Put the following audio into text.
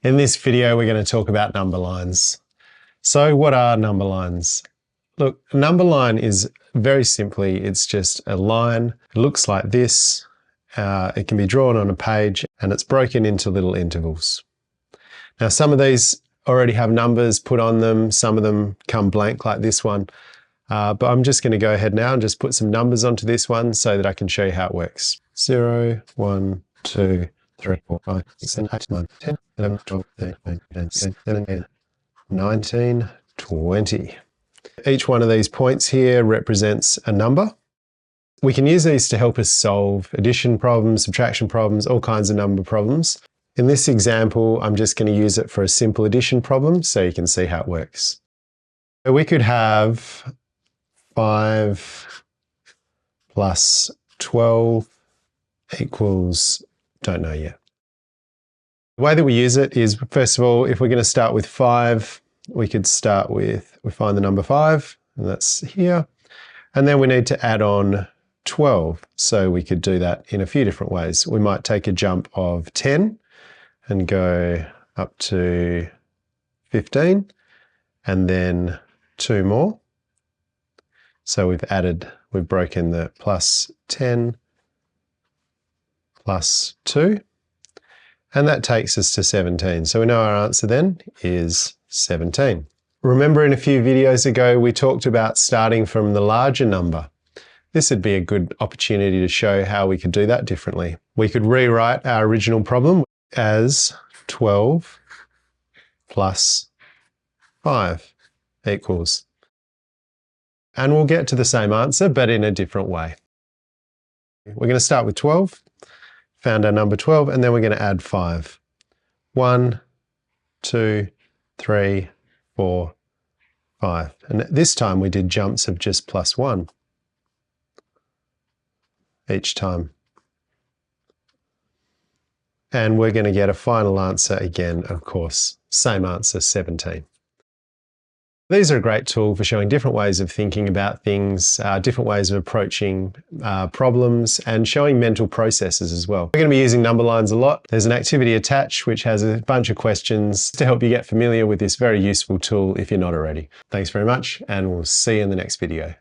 In this video, we're going to talk about number lines. So what are number lines? Look, a number line is very simply, it's just a line. It looks like this. It can be drawn on a page and it's broken into little intervals. Now, some of these already have numbers put on them. Some of them come blank like this one. But I'm just going to go ahead now and just put some numbers onto this one so that I can show you how it works. 0, 1, 2, 3, 4, 5, 6, 7, 8, 9, 10, 11, 12, 13, 14, 15, 16, 17, 19, 20. Each one of these points here represents a number. We can use these to help us solve addition problems, subtraction problems, all kinds of number problems. In this example, I'm just going to use it for a simple addition problem so you can see how it works. So we could have 5 plus 12 equals, don't know yet. The way that we use it is, first of all, if we're going to start with 5, we could start with, we find the number 5, and that's here. And then we need to add on 12. So we could do that in a few different ways. We might take a jump of 10 and go up to 15, and then 2 more. So we've broken the plus 10 plus 2, and that takes us to 17. So we know our answer then is 17. Remember, in a few videos ago, we talked about starting from the larger number. This would be a good opportunity to show how we could do that differently. We could rewrite our original problem as 12 plus 5 equals. And we'll get to the same answer, but in a different way. We're going to start with 12, found our number 12, and then we're going to add 5. 1, 2, 3, 4, 5. And this time we did jumps of just plus 1 each time. And we're going to get a final answer again, of course, same answer, 17. These are a great tool for showing different ways of thinking about things, different ways of approaching problems, and showing mental processes as well. We're going to be using number lines a lot. There's an activity attached which has a bunch of questions to help you get familiar with this very useful tool if you're not already. Thanks very much, and we'll see you in the next video.